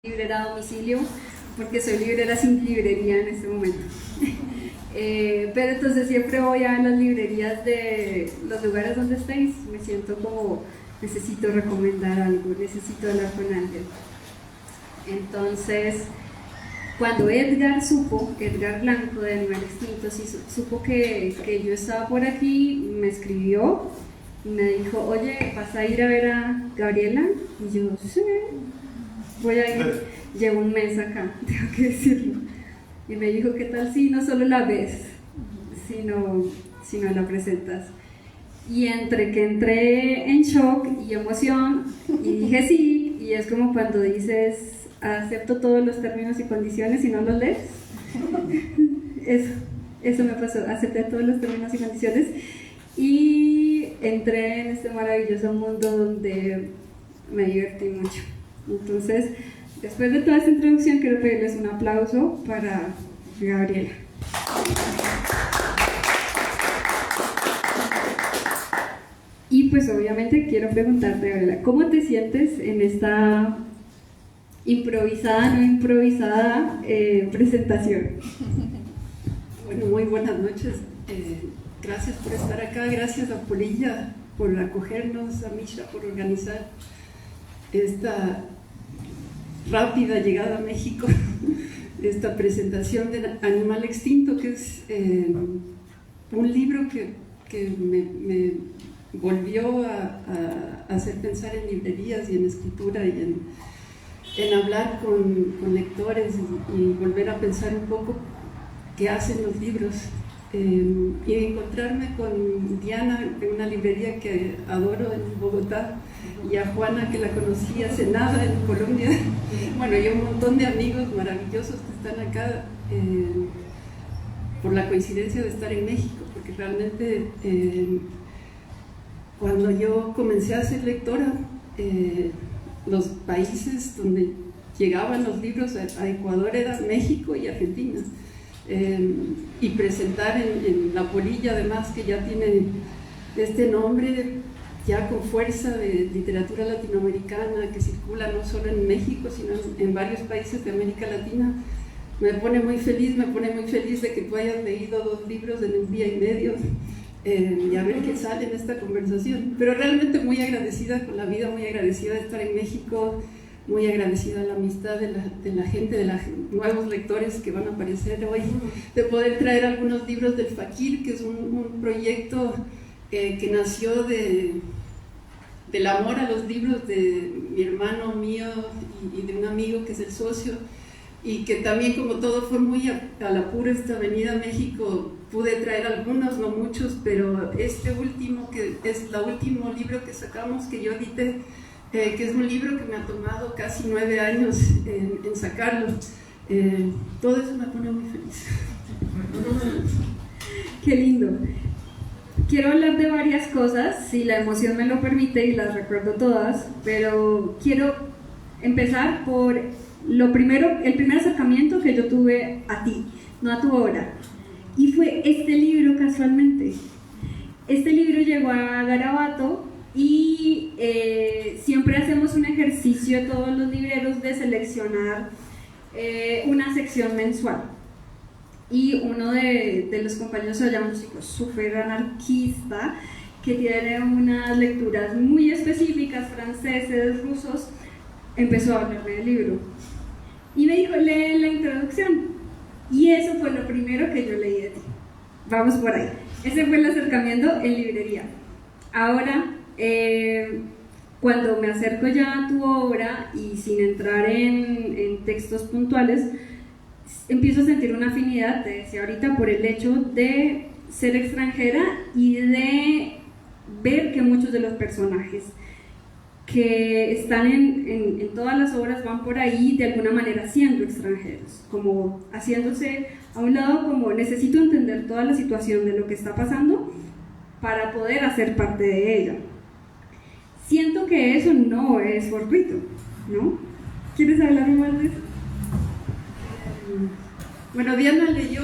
librera a domicilio, porque soy librera sin librería en este momento. Pero entonces siempre voy a las librerías de los lugares donde estéis, me siento como necesito recomendar algo, necesito hablar con alguien. Entonces, cuando Edgar Blanco de Animal Extinto, supo que yo estaba por aquí, me escribió y me dijo, oye, ¿vas a ir a ver a Gabriela? Y yo, sí, voy a ir, llevo un mes acá, tengo que decirlo. Y me dijo, ¿qué tal si no solo la ves, sino la presentas? Y entre que entré en shock y emoción, y dije sí, y es como cuando dices, acepto todos los términos y condiciones y no los lees. Eso me pasó, acepté todos los términos y condiciones y entré en este maravilloso mundo donde me divertí mucho. Entonces, después de toda esta introducción, quiero pedirles un aplauso para Gabriela. Y pues obviamente quiero preguntarte, Gabriela, ¿cómo te sientes en esta improvisada, no improvisada presentación? Bueno, muy buenas noches. Gracias por estar acá, gracias a Polilla por acogernos, a Misha por organizar esta rápida llegada a México, esta presentación de Animal Extinto, que es un libro que me volvió a hacer pensar en librerías y en escritura y en hablar con lectores y volver a pensar un poco qué hacen los libros. Y encontrarme con Diana en una librería que adoro en Bogotá, y a Juana, que la conocí hace nada en Colombia, bueno, y un montón de amigos maravillosos que están acá por la coincidencia de estar en México, porque realmente cuando yo comencé a ser lectora, los países donde llegaban los libros a Ecuador eran México y Argentina. Y presentar en La Polilla, además, que ya tiene este nombre ya con fuerza de literatura latinoamericana que circula no solo en México sino en varios países de América Latina, me pone muy feliz de que tú hayas leído 2 libros en un día y medio, y a ver qué sale en esta conversación. Pero realmente muy agradecida con la vida, muy agradecida de estar en México, muy agradecida a la amistad de la gente, de los nuevos lectores que van a aparecer hoy, de poder traer algunos libros del Fakir, que es un proyecto que nació del amor a los libros de mi hermano, mío y de un amigo que es el socio, y que también, como todo fue muy al apuro esta venida a México, pude traer algunos, no muchos, pero este último, que es el último libro que sacamos, que yo edité, que es un libro que me ha tomado casi 9 años en sacarlo. Todo eso me pone muy feliz. Qué lindo. Quiero hablar de varias cosas, si la emoción me lo permite, y las recuerdo todas, pero quiero empezar por el primer acercamiento que yo tuve a ti, no a tu obra, y fue este libro. Casualmente este libro llegó a Garabato y siempre hacemos un ejercicio todos los libreros de seleccionar una sección mensual, y uno de los compañeros se llama un chico súper anarquista que tiene unas lecturas muy específicas, franceses, rusos, empezó a hablarme del libro y me dijo, lee la introducción, y eso fue lo primero que yo leí de ti. Vamos por ahí, ese fue el acercamiento en librería. Ahora, cuando me acerco ya a tu obra y sin entrar en textos puntuales, empiezo a sentir una afinidad, te decía ahorita, por el hecho de ser extranjera y de ver que muchos de los personajes que están en todas las obras van por ahí de alguna manera siendo extranjeros, como haciéndose a un lado, como necesito entender toda la situación de lo que está pasando para poder hacer parte de ella. Siento que eso no es fortuito, ¿no? ¿Quieres hablar más de eso? Bueno, Diana leyó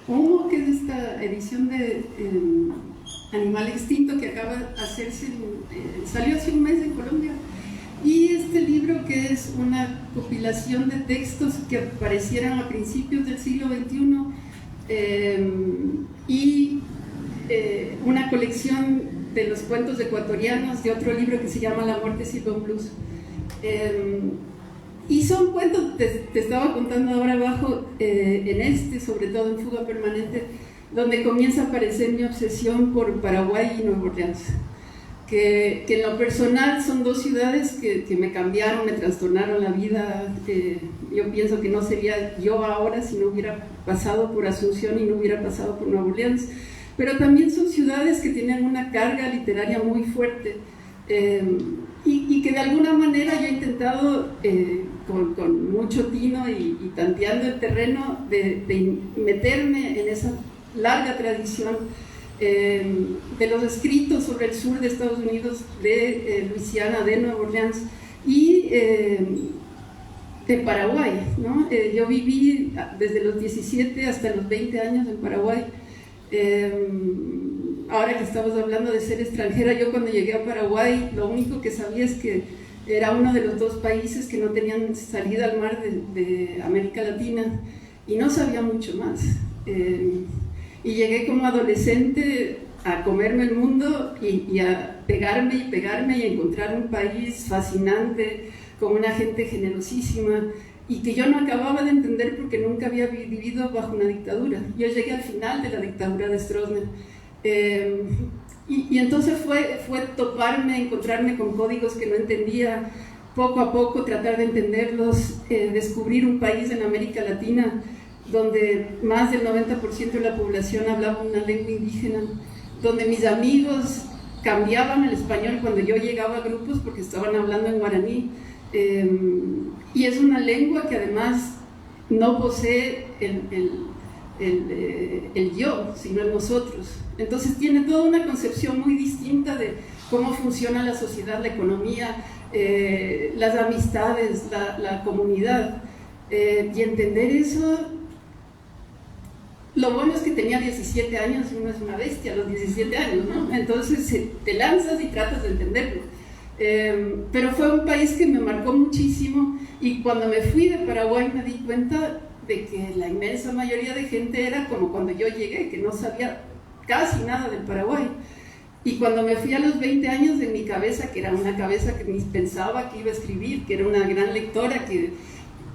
Homo, que es esta edición de Animal Extinto que acaba de hacerse, salió hace un mes en Colombia, y este libro que es una compilación de textos que aparecieron a principios del siglo XXI y una colección de los cuentos ecuatorianos de otro libro que se llama La muerte Silbón Blues. Y son cuentos, te estaba contando ahora abajo, sobre todo en Fuga Permanente, donde comienza a aparecer mi obsesión por Paraguay y Nueva Orleans. Que en lo personal son dos ciudades que me cambiaron, me trastornaron la vida. Yo pienso que no sería yo ahora si no hubiera pasado por Asunción y no hubiera pasado por Nueva Orleans. Pero también son ciudades que tienen una carga literaria muy fuerte y que de alguna manera yo he intentado, con mucho tino y tanteando el terreno, de meterme en esa larga tradición de los escritos sobre el sur de Estados Unidos, de Luisiana, de Nueva Orleans y de Paraguay, ¿no? Yo viví desde los 17 hasta los 20 años en Paraguay. Ahora que estamos hablando de ser extranjera, yo cuando llegué a Paraguay lo único que sabía es que era uno de los dos países que no tenían salida al mar de América Latina y no sabía mucho más. Y llegué como adolescente a comerme el mundo y a pegarme y encontrar un país fascinante, con una gente generosísima y que yo no acababa de entender porque nunca había vivido bajo una dictadura. Yo llegué al final de la dictadura de Stroessner. Y entonces fue toparme, encontrarme con códigos que no entendía, poco a poco tratar de entenderlos, descubrir un país en América Latina donde más del 90% de la población hablaba una lengua indígena, donde mis amigos cambiaban el español cuando yo llegaba a grupos porque estaban hablando en guaraní, y es una lengua que además no posee el yo, sino el nosotros. Entonces tiene toda una concepción muy distinta de cómo funciona la sociedad, la economía, las amistades, la comunidad, y entender eso. Lo bueno es que tenía 17 años y uno es una bestia a los 17 años, ¿no? Entonces te lanzas y tratas de entenderlo. Pero fue un país que me marcó muchísimo, y cuando me fui de Paraguay me di cuenta de que la inmensa mayoría de gente era como cuando yo llegué, que no sabía casi nada del Paraguay. Y cuando me fui a los 20 años, de mi cabeza, que era una cabeza que ni pensaba que iba a escribir, que era una gran lectora, que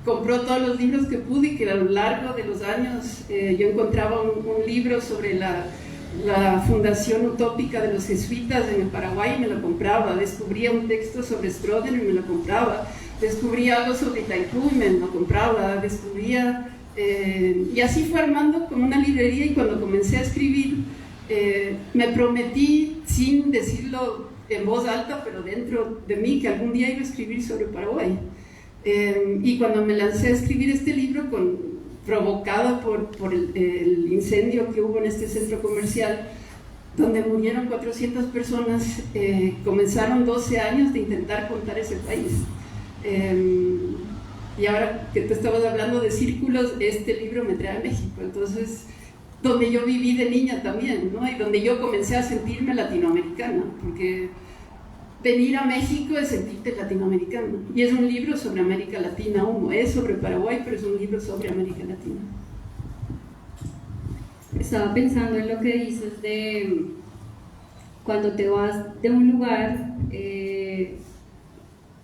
compró todos los libros que pude y que a lo largo de los años yo encontraba un libro sobre la fundación utópica de los jesuitas en el Paraguay y me lo compraba. Descubría un texto sobre Stroessner y me lo compraba. Descubría algo sobre Itaipú y me lo compraba. Descubría, y así fue armando como una librería. Y cuando comencé a escribir, me prometí, sin decirlo en voz alta, pero dentro de mí, que algún día iba a escribir sobre Paraguay. Y cuando me lancé a escribir este libro, provocada por el incendio que hubo en este centro comercial, donde murieron 400 personas, comenzaron 12 años de intentar contar ese país. Y ahora que te estabas hablando de círculos, este libro me trae a México, entonces, donde yo viví de niña también, ¿no? Y donde yo comencé a sentirme latinoamericana, porque venir a México es sentirte latinoamericano. Y es un libro sobre América Latina, es sobre Paraguay, pero es un libro sobre América Latina. Estaba pensando en lo que dices de cuando te vas de un lugar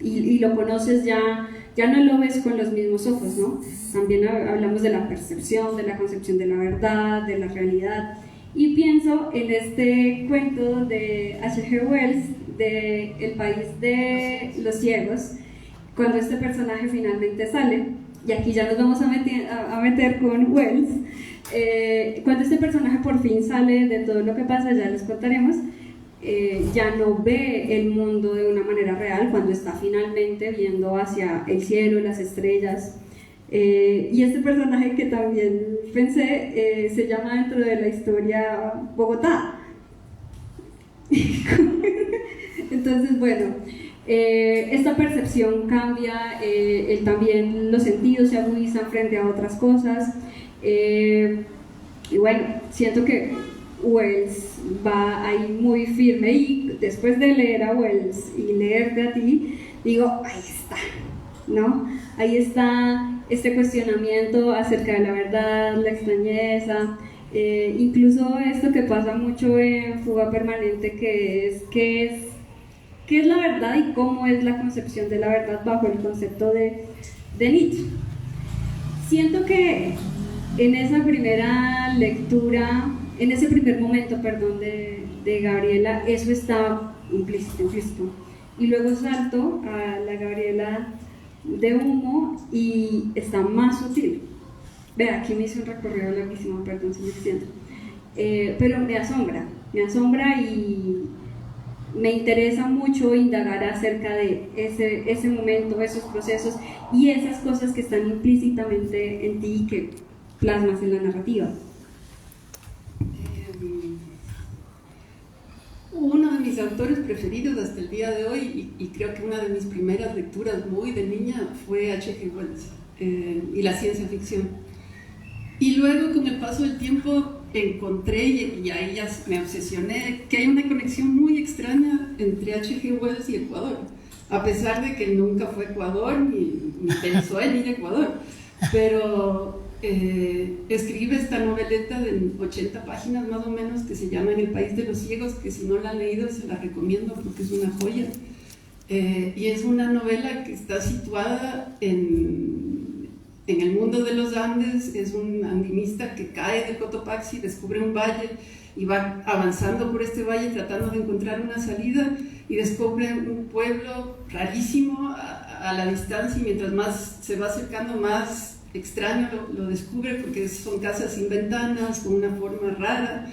y lo conoces, ya no lo ves con los mismos ojos, ¿no? También hablamos de la percepción, de la concepción de la verdad, de la realidad. Y pienso en este cuento de H.G. Wells, de El país de los ciegos, cuando este personaje finalmente sale, y aquí ya nos vamos a meter con Wells, cuando este personaje por fin sale de todo lo que pasa, ya les contaremos, ya no ve el mundo de una manera real, cuando está finalmente viendo hacia el cielo, las estrellas. Y este personaje que también pensé, se llama dentro de la historia Bogotá. Entonces, bueno, esta percepción cambia, también los sentidos se agudizan frente a otras cosas, y bueno, siento que Wells va ahí muy firme, y después de leer a Wells y leerte a ti, digo, ahí está, ¿no? Ahí está este cuestionamiento acerca de la verdad, la extrañeza, incluso esto que pasa mucho en Fuga Permanente, que es qué es la verdad y cómo es la concepción de la verdad bajo el concepto de Nietzsche. Siento que en esa primera lectura, en ese primer momento, perdón, de Gabriela, eso está implícito. Y luego salto a la Gabriela de Humo y está más sutil. Vea, aquí me hice un recorrido larguísimo, perdón si me extiendo. Pero me asombra y me interesa mucho indagar acerca de ese momento, esos procesos y esas cosas que están implícitamente en ti y que plasmas en la narrativa. Uno de mis autores preferidos hasta el día de hoy, y creo que una de mis primeras lecturas muy de niña, fue H.G. Wells y la ciencia ficción. Y luego, con el paso del tiempo, encontré, y ahí ya me obsesioné, que hay una conexión muy extraña entre H.G. Wells y Ecuador, a pesar de que nunca fue Ecuador, ni pensó en ir a Ecuador. Pero escribe esta noveleta de 80 páginas más o menos, que se llama En el país de los ciegos, que si no la han leído se la recomiendo porque es una joya. Y es una novela que está situada en el mundo de los Andes. Es un andinista que cae del Cotopaxi, descubre un valle y va avanzando por este valle tratando de encontrar una salida, y descubre un pueblo rarísimo a la distancia, y mientras más se va acercando, más extraño lo descubre, porque son casas sin ventanas, con una forma rara,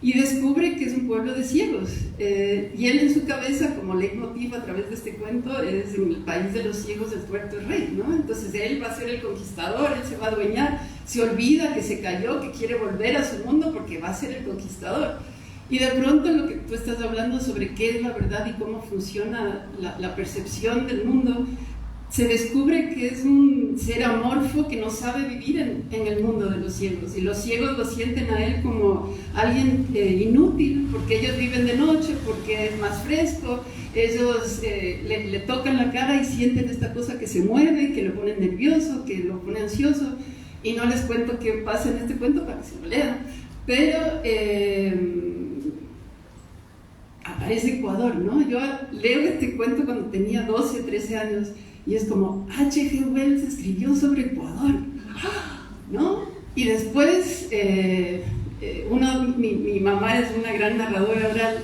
y descubre que es un pueblo de ciegos. Y él en su cabeza, como leitmotiv a través de este cuento, es en el país de los ciegos el tuerto es rey, ¿no? Entonces él va a ser el conquistador, él se va a adueñar, se olvida que se cayó, que quiere volver a su mundo porque va a ser el conquistador. Y de pronto lo que tú estás hablando sobre qué es la verdad y cómo funciona la percepción del mundo, se descubre que es un ser amorfo que no sabe vivir en el mundo de los ciegos, y los ciegos lo sienten a él como alguien inútil, porque ellos viven de noche, porque es más fresco, ellos le tocan la cara y sienten esta cosa que se mueve, que lo pone nervioso, que lo pone ansioso, y no les cuento qué pasa en este cuento para que se lo lean, pero aparece Ecuador, ¿no? Yo leo este cuento cuando tenía 12 o 13 años, y es como, H.G. Wells escribió sobre Ecuador, ¿no? Y después, mi mamá es una gran narradora oral,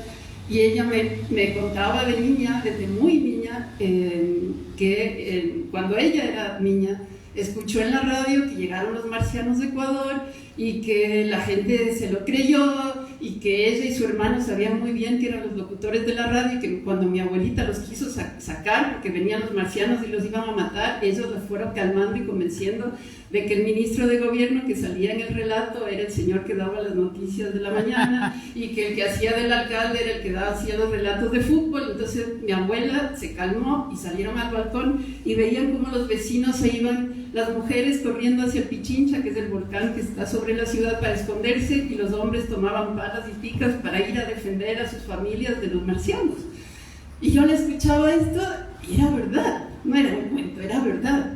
y ella me contaba de niña, desde muy niña, que cuando ella era niña, escuchó en la radio que llegaron los marcianos de Ecuador, y que la gente se lo creyó, y que ella y su hermano sabían muy bien que eran los locutores de la radio, y que cuando mi abuelita los quiso sacar porque venían los marcianos y los iban a matar, ellos los fueron calmando y convenciendo de que el ministro de gobierno que salía en el relato era el señor que daba las noticias de la mañana, y que el que hacía del alcalde era el que hacía los relatos de fútbol. Entonces mi abuela se calmó y salieron al balcón y veían cómo los vecinos se iban, las mujeres corriendo hacia Pichincha, que es el volcán que está sobre la ciudad, para esconderse, y los hombres tomaban palas y picas para ir a defender a sus familias de los marcianos. Y yo le escuchaba esto y era verdad, no era un cuento, era verdad.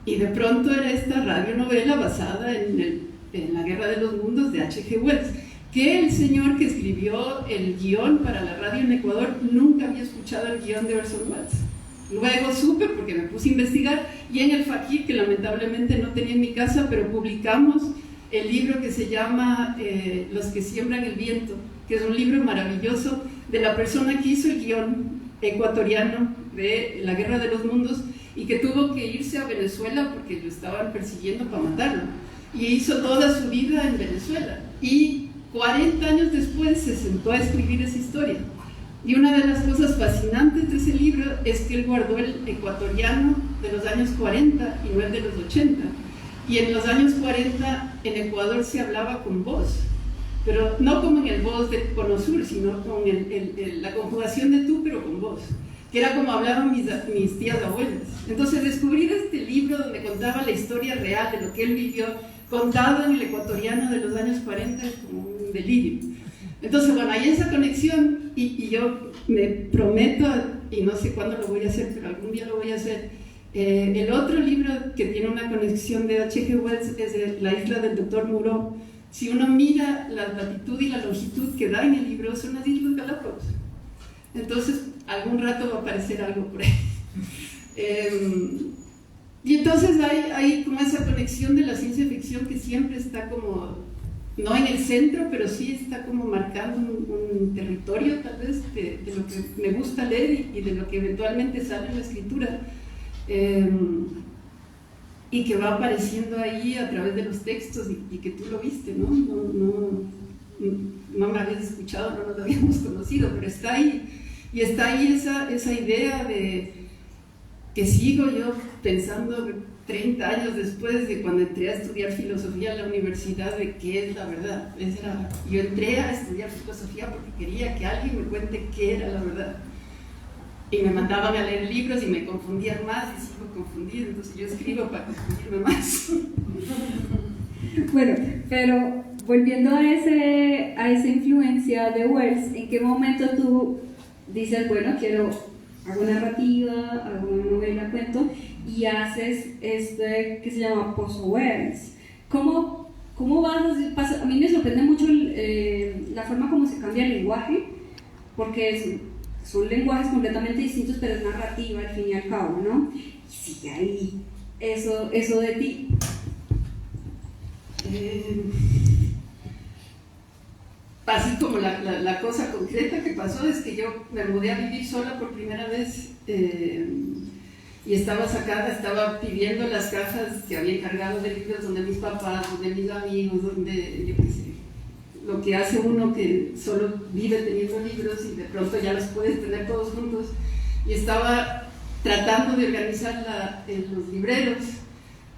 Y de pronto era esta radionovela basada en La Guerra de los Mundos de H.G. Wells, que el señor que escribió el guión para la radio en Ecuador nunca había escuchado el guión de Orson Welles. Luego supe, porque me puse a investigar, y en el Fakir, que lamentablemente no tenía en mi casa, pero publicamos el libro que se llama Los que siembran el viento, que es un libro maravilloso de la persona que hizo el guión ecuatoriano de La Guerra de los Mundos, y que tuvo que irse a Venezuela porque lo estaban persiguiendo para matarlo, y hizo toda su vida en Venezuela, y 40 años después se sentó a escribir esa historia. Y una de las cosas fascinantes de ese libro es que él guardó el ecuatoriano de los años 40 y no el de los 80. Y en los años 40 en Ecuador se hablaba con voz, pero no como en el voz de Cono Sur, sino con la conjugación de tú, pero con voz, que era como hablaban mis tías abuelas. Entonces descubrir este libro donde contaba la historia real de lo que él vivió, contado en el ecuatoriano de los años 40, es como un delirio. Entonces, bueno, hay esa conexión, y yo me prometo y no sé cuándo lo voy a hacer, pero algún día lo voy a hacer. El otro libro que tiene una conexión de H.G. Wells es de La isla del Dr. Moreau. Si uno mira la latitud y la longitud que da en el libro, son las Islas Galápagos. Entonces, algún rato va a aparecer algo por ahí. Y entonces hay como esa conexión de la ciencia ficción que siempre está como, no en el centro, pero sí está como marcando un territorio tal vez de lo que me gusta leer y de lo que eventualmente sale en la escritura. Y que va apareciendo ahí a través de los textos y que tú lo viste, ¿no? No me habías escuchado, no nos habíamos conocido, pero está ahí. Y está ahí esa idea de que sigo yo pensando 30 años después de cuando entré a estudiar filosofía en la universidad, de qué es la verdad. Yo entré a estudiar filosofía porque quería que alguien me cuente qué era la verdad. Y me mandaban a leer libros y me confundían más y sigo confundida, entonces yo escribo para confundirme más. Bueno, pero volviendo a esa influencia de Wells, ¿en qué momento tú dices, bueno, hago narrativa, hago una novela, cuento, y haces que se llama post-Wells? ¿Cómo vas? A mí me sorprende mucho la forma como se cambia el lenguaje, porque son lenguajes completamente distintos, pero es narrativa al fin y al cabo, ¿no? Y sigue ahí eso de ti. Así como la cosa concreta que pasó es que yo me mudé a vivir sola por primera vez y estaba pidiendo las cajas que había encargado de libros donde mis papás, donde mis amigos, donde yo qué sé, lo que hace uno que solo vive teniendo libros y de pronto ya los puedes tener todos juntos, y estaba tratando de organizar los libreros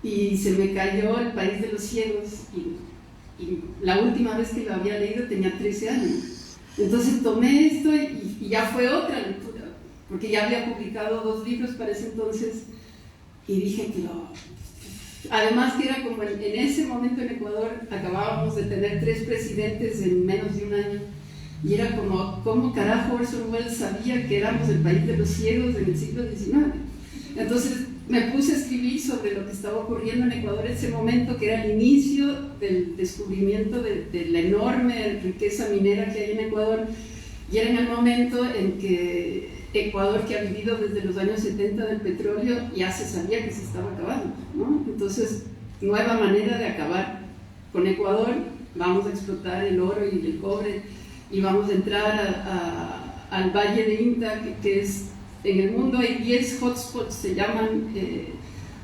y se me cayó El País de los Ciegos y la última vez que lo había leído tenía 13 años. Entonces tomé esto y ya fue otra lectura, porque ya había publicado 2 libros para ese entonces y dije que además que era como en ese momento en Ecuador acabábamos de tener 3 presidentes en menos de un año y era como, ¿cómo carajo Orson Welles sabía que éramos el país de los ciegos en el siglo XIX? Entonces me puse a escribir sobre lo que estaba ocurriendo en Ecuador en ese momento, que era el inicio del descubrimiento de la enorme riqueza minera que hay en Ecuador, y era en el momento en que Ecuador, que ha vivido desde los años 70 del petróleo, ya se sabía que se estaba acabando, ¿no? Entonces, nueva manera de acabar con Ecuador, vamos a explotar el oro y el cobre y vamos a entrar al Valle de Inta, que es, en el mundo hay 10 hotspots, se llaman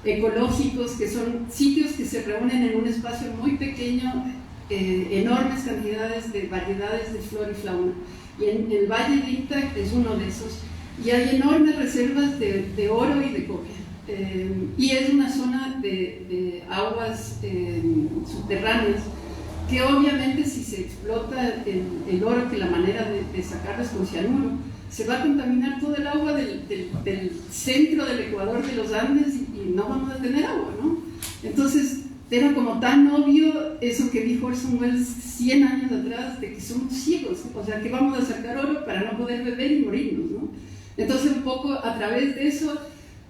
ecológicos, que son sitios que se reúnen en un espacio muy pequeño, enormes cantidades de variedades de flora y fauna. Y en el Valle de Inta es uno de esos. Y hay enormes reservas de oro y de cobre. Y es una zona de aguas subterráneas que obviamente si se explota el oro, que la manera de sacarlo es con cianuro, se va a contaminar todo el agua del centro del Ecuador, de los Andes, y no vamos a tener agua, ¿no? Entonces era como tan obvio eso que dijo Orson Welles 100 años atrás, de que somos ciegos, o sea, que vamos a sacar oro para no poder beber y morirnos, ¿no? Entonces un poco a través de eso,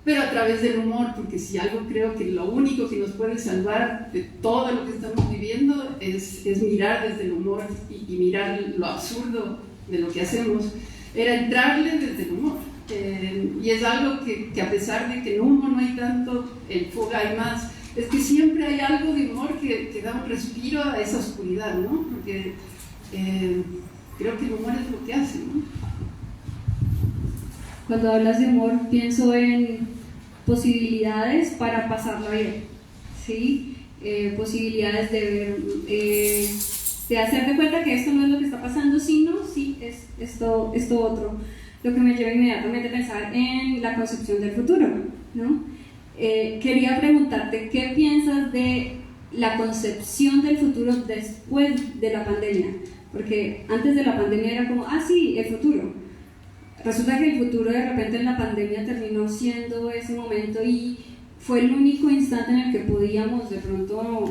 pero a través del humor, porque si algo creo que lo único que nos puede salvar de todo lo que estamos viviendo es mirar desde el humor y mirar lo absurdo de lo que hacemos, era entrarle desde el humor. Y es algo que a pesar de que en humo no hay tanto, en fuga hay más, es que siempre hay algo de humor que da un respiro a esa oscuridad, ¿no? Porque creo que el humor es lo que hace, ¿no? Cuando hablas de humor, pienso en posibilidades para pasarla bien, ¿sí? Posibilidades de ver, de hacer de cuenta que esto no es lo que está pasando, sino sí es esto otro. Lo que me lleva inmediatamente a pensar en la concepción del futuro, ¿no? Quería preguntarte, ¿qué piensas de la concepción del futuro después de la pandemia? Porque antes de la pandemia era como, sí, el futuro. Resulta que el futuro de repente en la pandemia terminó siendo ese momento y fue el único instante en el que podíamos de pronto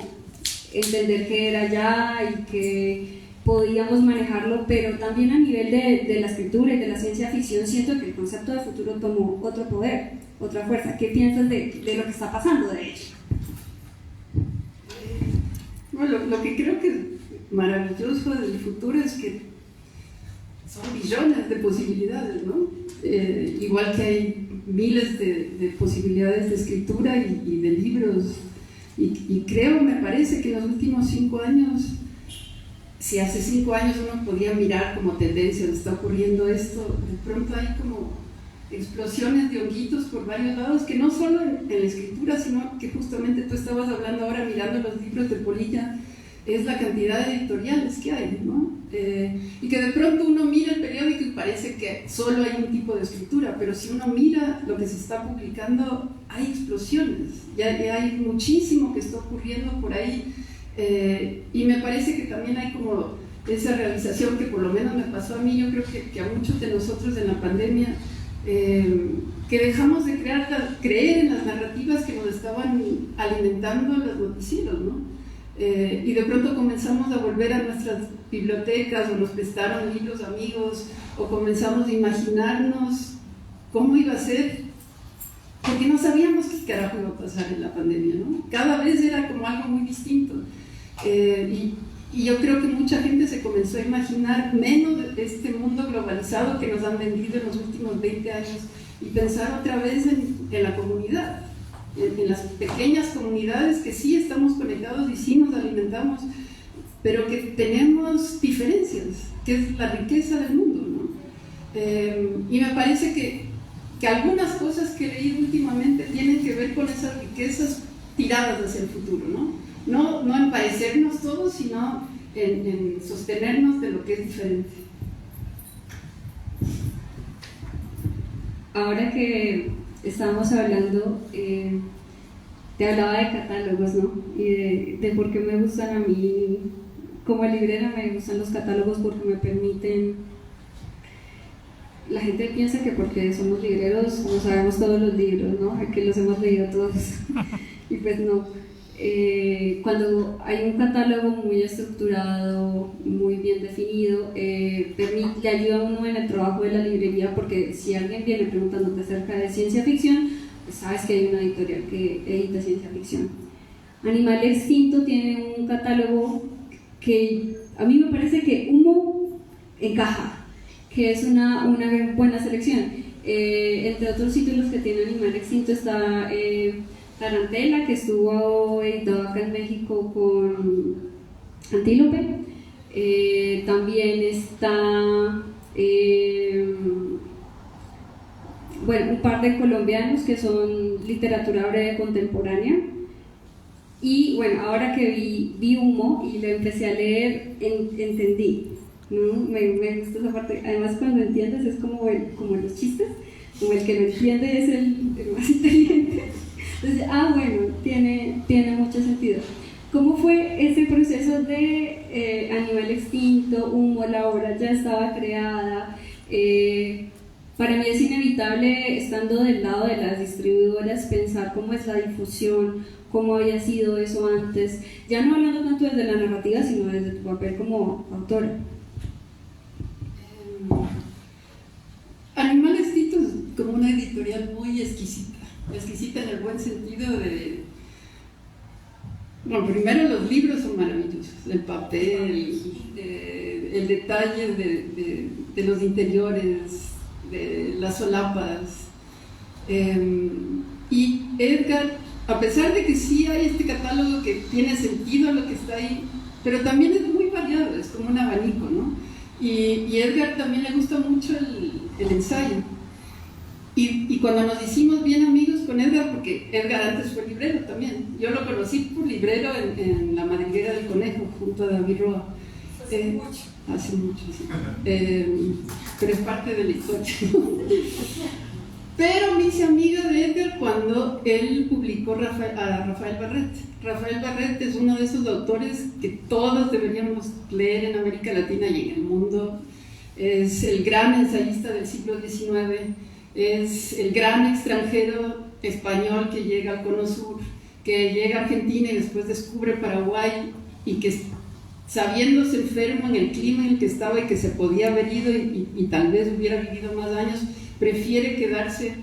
entender que era ya y que podíamos manejarlo, pero también a nivel de la escritura y de la ciencia ficción siento que el concepto de futuro tomó otro poder, otra fuerza. ¿Qué piensas de lo que está pasando de hecho? Bueno, lo que creo que es maravilloso del futuro es que son billones de posibilidades, ¿no? Igual que hay miles de posibilidades de escritura y de libros. Y creo, me parece que en los últimos 5 años, si hace 5 años uno podía mirar como tendencia, está ocurriendo esto, de pronto hay como explosiones de honguitos por varios lados, que no solo en la escritura, sino que justamente tú estabas hablando ahora mirando los libros de Polilla, es la cantidad de editoriales que hay, ¿no? Y que de pronto uno mira el periódico y parece que solo hay un tipo de escritura, pero si uno mira lo que se está publicando, hay explosiones, ya hay muchísimo que está ocurriendo por ahí, y me parece que también hay como esa realización que por lo menos me pasó a mí, yo creo que a muchos de nosotros en la pandemia, que dejamos de creer en las narrativas que nos estaban alimentando los noticieros, ¿no? Y de pronto comenzamos a volver a nuestras bibliotecas o nos prestaron libros amigos o comenzamos a imaginarnos cómo iba a ser, porque no sabíamos qué carajo iba a pasar en la pandemia, ¿no? Cada vez era como algo muy distinto, y yo creo que mucha gente se comenzó a imaginar menos de este mundo globalizado que nos han vendido en los últimos 20 años y pensar otra vez en la comunidad, en las pequeñas comunidades que sí estamos conectados y sí nos alimentamos, pero que tenemos diferencias, que es la riqueza del mundo, ¿no? Y me parece que algunas cosas que he leído últimamente tienen que ver con esas riquezas tiradas hacia el futuro, ¿no? No en parecernos todos, sino en sostenernos de lo que es diferente. Ahora que estábamos hablando, te hablaba de catálogos, ¿no? Y de por qué me gustan a mí, como librera me gustan los catálogos porque me permiten. La gente piensa que porque somos libreros no sabemos todos los libros, ¿no? Que los hemos leído todos. Y pues no. Cuando hay un catálogo muy estructurado, muy bien definido, le ayuda a uno en el trabajo de la librería, porque si alguien viene preguntándote acerca de ciencia ficción, pues sabes que hay una editorial que edita ciencia ficción. Animal Extinto tiene un catálogo que a mí me parece que Humo encaja, que es una buena selección. Entre otros títulos que tiene Animal Extinto está Tarantela, que estuvo editado acá en México con Antílope. También está un par de colombianos que son literatura breve contemporánea. Y bueno, ahora que vi Humo y lo empecé a leer, entendí, ¿no? Me gusta esa parte. Además, cuando entiendes es como los chistes, como el que lo entiende es el más inteligente. Entonces, bueno, tiene mucho sentido. ¿Cómo fue ese proceso de Animal Extinto, Humo? La obra ya estaba creada. Para mí es inevitable, estando del lado de las distribuidoras, pensar cómo es la difusión, cómo había sido eso antes, ya no hablando tanto desde la narrativa, sino desde tu papel como autora. Animal Extinto es como una editorial muy exquisita en el buen sentido de... Bueno, primero los libros son maravillosos, el papel, el detalle de los interiores, de las solapas, y Edgar, a pesar de que sí hay este catálogo que tiene sentido lo que está ahí, pero también es muy variado, es como un abanico, ¿no? Y Edgar también le gusta mucho el ensayo. Y cuando nos hicimos bien amigos con Edgar, porque Edgar antes fue librero también, yo lo conocí por librero en La Madriguera del Conejo, junto a David Roa. Hace mucho, sí. Pero es parte de la historia. Pero me hice amiga de Edgar cuando él publicó a Rafael Barret. Rafael Barret es uno de esos autores que todos deberíamos leer en América Latina y en el mundo. Es el gran ensayista del siglo XIX, es el gran extranjero español que llega al Cono Sur, que llega a Argentina y después descubre Paraguay y que sabiéndose enfermo en el clima en el que estaba y que se podía haber ido y tal vez hubiera vivido más años, prefiere quedarse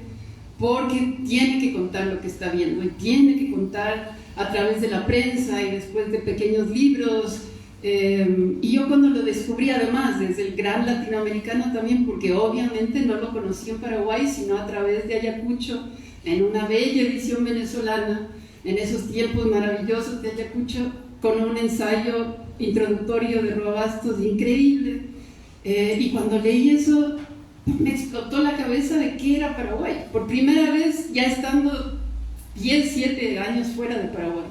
porque tiene que contar lo que está viendo y tiene que contar a través de la prensa y después de pequeños libros. Y yo cuando lo descubrí, además, desde el gran latinoamericano también, porque obviamente no lo conocí en Paraguay, sino a través de Ayacucho, en una bella edición venezolana, en esos tiempos maravillosos de Ayacucho, con un ensayo introductorio de Roa Bastos increíble. Y cuando leí eso, me explotó la cabeza de qué era Paraguay. Por primera vez, ya estando 10, 7 años fuera de Paraguay.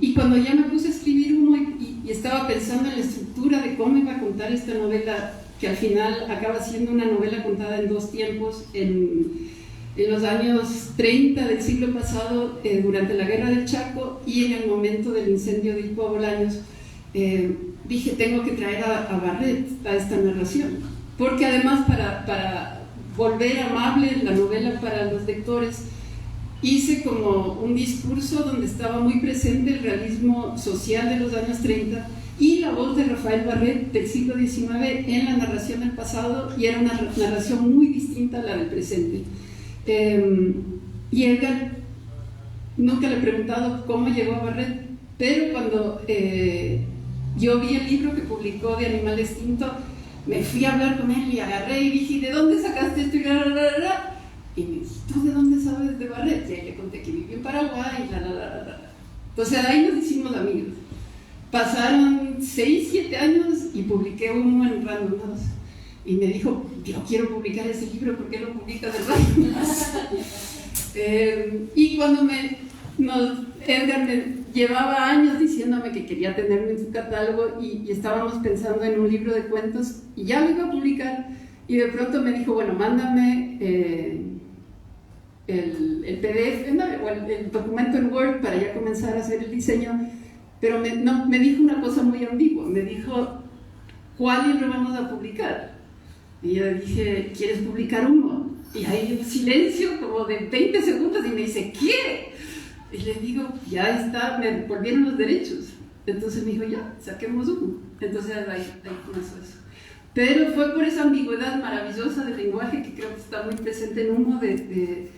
Y cuando ya me puse a escribir uno y estaba pensando en la estructura de cómo iba a contar esta novela, que al final acaba siendo una novela contada en 2 tiempos, en los años 30 del siglo pasado, durante la Guerra del Chaco y en el momento del incendio de Ipoh Bolaños, dije, tengo que traer a Barret a esta narración, porque además para volver amable la novela para los lectores, hice como un discurso donde estaba muy presente el realismo social de los años 30 y la voz de Rafael Barret del siglo XIX en la narración del pasado, y era una narración muy distinta a la del presente. Y Edgar, nunca le he preguntado cómo llegó a Barret, pero cuando yo vi el libro que publicó de Animal Extinto, me fui a hablar con él y agarré y dije, ¿de dónde sacaste esto? Y me dijo, ¿tú de dónde sabes de Barret? Y ahí le conté que viví en Paraguay, Entonces ahí nos hicimos amigos. Pasaron 6, 7 años y publiqué uno en Random House. Y me dijo, yo quiero publicar ese libro, ¿por qué lo publicas en Random House? Y cuando Edgar me llevaba años diciéndome que quería tenerme en su catálogo y estábamos pensando en un libro de cuentos y ya lo iba a publicar, y de pronto me dijo, bueno, mándame el PDF, ¿no? O el documento en Word para ya comenzar a hacer el diseño, pero me dijo una cosa muy ambigua, me dijo, ¿cuál libro vamos a publicar? Y yo dije, ¿quieres publicar uno? Y hay un silencio como de 20 segundos y me dice, ¿qué? Y le digo, ya está, me volvieron los derechos. Entonces me dijo, ya, saquemos uno. Entonces ahí comenzó eso. Pero fue por esa ambigüedad maravillosa del lenguaje que creo que está muy presente en Humo, de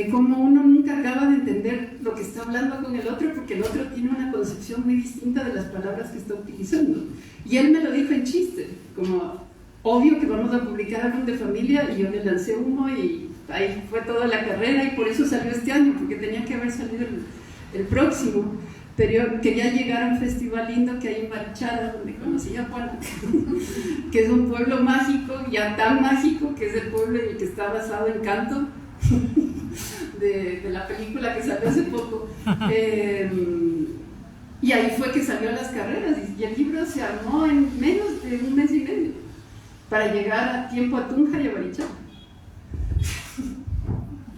cómo uno nunca acaba de entender lo que está hablando con el otro, porque el otro tiene una concepción muy distinta de las palabras que está utilizando. Y él me lo dijo en chiste, como, obvio que vamos a publicar álbum de familia, y yo le lancé Humo y ahí fue toda la carrera, y por eso salió este año, porque tenía que haber salido el próximo. Pero yo quería llegar a un festival lindo que hay en Barichara, donde conocí a Juana, que es un pueblo mágico, ya tan mágico que es el pueblo en el que está basado Encanto, de la película que salió hace poco. Y ahí fue que salió las carreras, y el libro se armó en menos de 1 mes y medio, para llegar a tiempo a Tunja y a Barichara.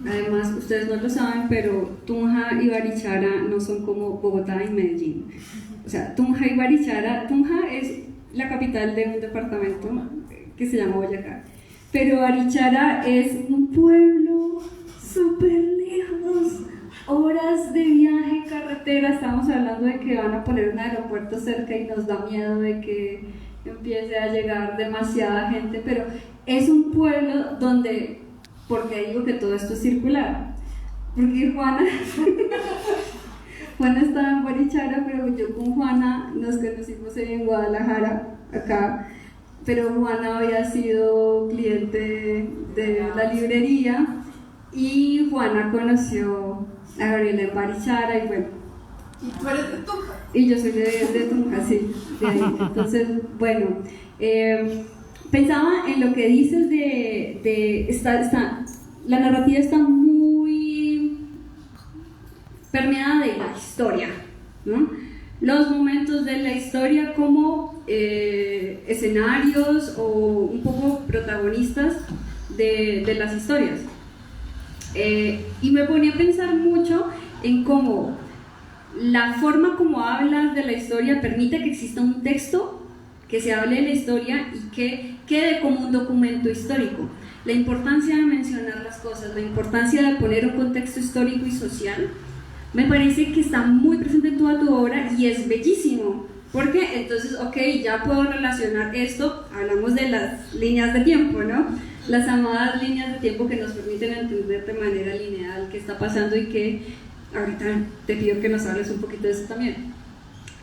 Además, ustedes no lo saben, pero Tunja y Barichara no son como Bogotá y Medellín. O sea, Tunja y Barichara, Tunja es la capital de un departamento que se llama Boyacá, pero Barichara es un pueblo súper lejos, horas de viaje en carretera. Estamos hablando de que van a poner un aeropuerto cerca y nos da miedo de que empiece a llegar demasiada gente, pero es un pueblo donde... Porque digo que todo esto es circular, porque Juana estaba en Barichara, pero yo con Juana nos conocimos en Guadalajara, acá, pero Juana había sido cliente de la librería, y Juana conoció a Gabriela en Barichara, y bueno. ¿Y tú eres de Tunja? Y yo soy de Tunja, sí, de ahí. Entonces, bueno, pensaba en lo que dices la narrativa está muy permeada de la historia, ¿no? Los momentos de la historia como escenarios o un poco protagonistas de las historias. Y me ponía a pensar mucho en cómo la forma como hablas de la historia permite que exista un texto que se hable de la historia y que quede como un documento histórico. La importancia de mencionar las cosas, la importancia de poner un contexto histórico y social, me parece que está muy presente en toda tu obra, y es bellísimo, Porque entonces, ok, ya puedo relacionar esto, hablamos de las líneas de tiempo, ¿no? Las amadas líneas de tiempo que nos permiten entender de manera lineal qué está pasando y que ahorita te pido que nos hables un poquito de eso también.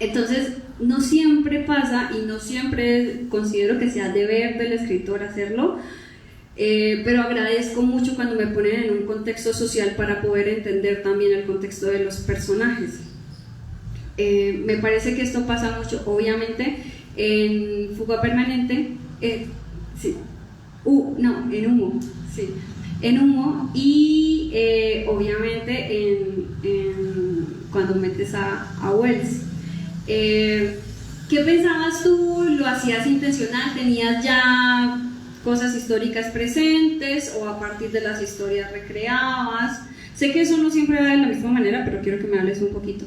Entonces, no siempre pasa y no siempre considero que sea deber del escritor hacerlo, pero agradezco mucho cuando me ponen en un contexto social para poder entender también el contexto de los personajes. Me parece que esto pasa mucho, obviamente, en Fuga Permanente, sí, en Humo, sí, en Humo y obviamente cuando metes a Wells. ¿Qué pensabas tú? ¿Lo hacías intencional? ¿Tenías ya cosas históricas presentes o a partir de las historias recreabas? Sé que eso no siempre va de la misma manera, pero quiero que me hables un poquito.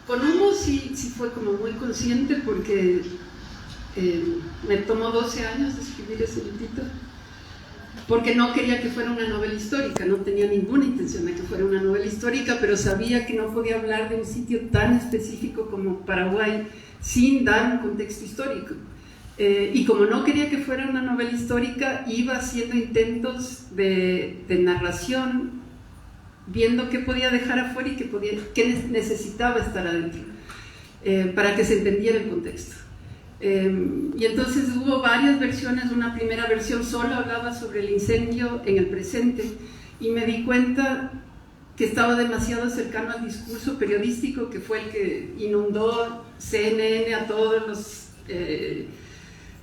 Con Humo sí fue como muy consciente porque me tomó 12 años de escribir ese librito, porque no quería que fuera una novela histórica, no tenía ninguna intención de que fuera una novela histórica, pero sabía que no podía hablar de un sitio tan específico como Paraguay sin dar un contexto histórico. Y como no quería que fuera una novela histórica, iba haciendo intentos de narración, viendo qué podía dejar afuera y qué necesitaba estar adentro, para que se entendiera el contexto. Y entonces hubo varias versiones. Una primera versión solo hablaba sobre el incendio en el presente y me di cuenta que estaba demasiado cercano al discurso periodístico que fue el que inundó CNN, a todos los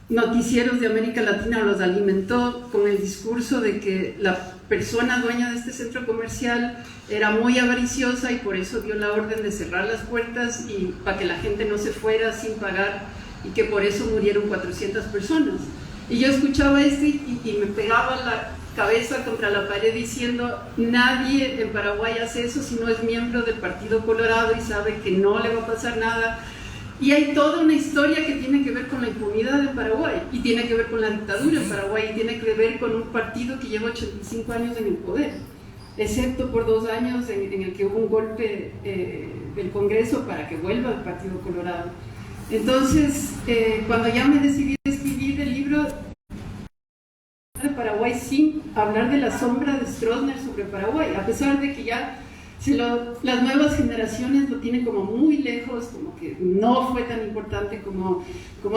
noticieros de América Latina, los alimentó con el discurso de que la persona dueña de este centro comercial era muy avariciosa y por eso dio la orden de cerrar las puertas y para que la gente no se fuera sin pagar, y que por eso murieron 400 personas. Y yo escuchaba esto y me pegaba la cabeza contra la pared diciendo: nadie en Paraguay hace eso si no es miembro del Partido Colorado y sabe que no le va a pasar nada. Y hay toda una historia que tiene que ver con la impunidad en Paraguay, y tiene que ver con la dictadura en Paraguay, y tiene que ver con un partido que lleva 85 años en el poder, excepto por 2 años en el que hubo un golpe del Congreso para que vuelva el Partido Colorado. Entonces, cuando ya me decidí a escribir el libro de Paraguay sin hablar de la sombra de Stroessner sobre Paraguay, a pesar de que ya las nuevas generaciones lo tienen como muy lejos, como que no fue tan importante, como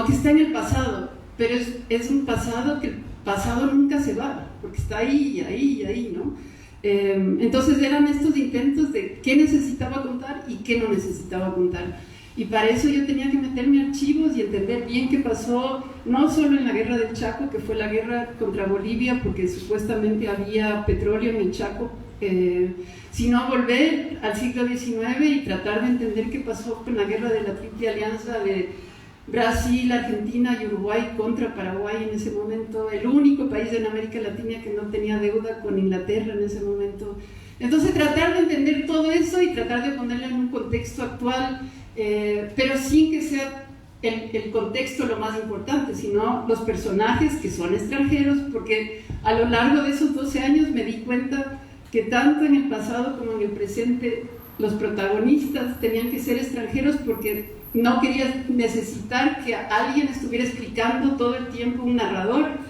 que está en el pasado, pero es un pasado que el pasado nunca se va, porque está ahí, ahí, ahí, ¿no? Entonces eran estos intentos de qué necesitaba contar y qué no necesitaba contar. Y para eso yo tenía que meterme a archivos y entender bien qué pasó, no solo en la guerra del Chaco, que fue la guerra contra Bolivia, porque supuestamente había petróleo en el Chaco, sino volver al siglo XIX y tratar de entender qué pasó con la guerra de la Triple Alianza de Brasil, Argentina y Uruguay contra Paraguay en ese momento, el único país en América Latina que no tenía deuda con Inglaterra en ese momento. Entonces tratar de entender todo eso y tratar de ponerlo en un contexto actual, pero sin que sea el contexto lo más importante, sino los personajes que son extranjeros, porque a lo largo de esos 12 años me di cuenta que tanto en el pasado como en el presente los protagonistas tenían que ser extranjeros, porque no quería necesitar que alguien estuviera explicando todo el tiempo, un narrador,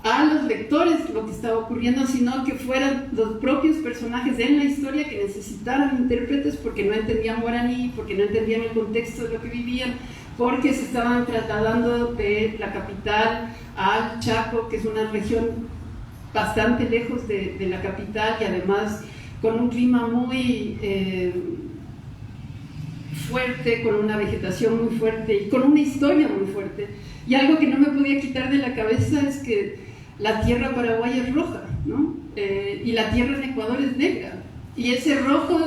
a los lectores lo que estaba ocurriendo, sino que fueran los propios personajes en la historia que necesitaran intérpretes, porque no entendían guaraní, porque no entendían el contexto de lo que vivían, porque se estaban trasladando de la capital al Chaco, que es una región bastante lejos de la capital y además con un clima muy fuerte, con una vegetación muy fuerte y con una historia muy fuerte. Y algo que no me podía quitar de la cabeza es que la tierra paraguaya es roja, ¿no? Y la tierra en Ecuador es negra. Y ese rojo,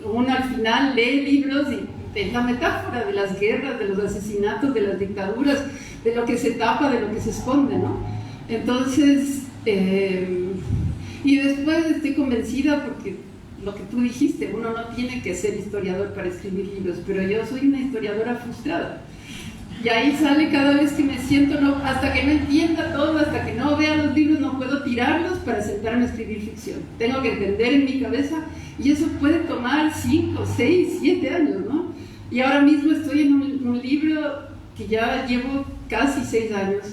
uno al final lee libros y es la metáfora de las guerras, de los asesinatos, de las dictaduras, de lo que se tapa, de lo que se esconde, ¿no? Entonces, y después estoy convencida, porque lo que tú dijiste, uno no tiene que ser historiador para escribir libros, pero yo soy una historiadora frustrada. Y ahí sale cada vez que me siento, hasta que no entienda todo, hasta que no vea los libros, no puedo tirarlos para sentarme a escribir ficción. Tengo que entender en mi cabeza, y eso puede tomar 5, 6, 7 años, ¿no? Y ahora mismo estoy en un libro que ya llevo casi 6 años,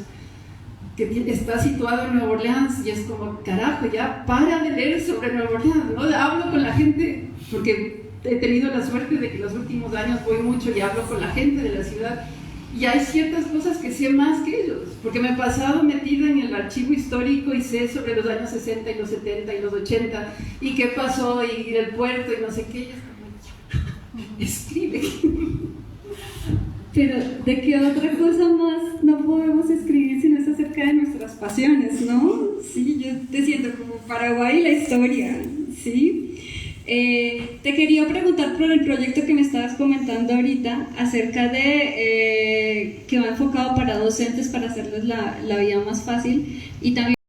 que está situado en Nueva Orleans, y es como, carajo, ya para de leer sobre Nueva Orleans, ¿no? Hablo con la gente, porque he tenido la suerte de que en los últimos años voy mucho y hablo con la gente de la ciudad, y hay ciertas cosas que sé más que ellos, porque me he pasado metida en el archivo histórico y sé sobre los años 60 y los 70 y los 80, y qué pasó, y el puerto, y no sé qué, y es como, escribe. Pero, ¿de qué otra cosa más no podemos escribir si no es acerca de nuestras pasiones, no? Sí, yo te siento como Paraguay y la historia, ¿sí? Te quería preguntar por el proyecto que me estabas comentando ahorita acerca de que va enfocado para docentes para hacerles la vida más fácil, y también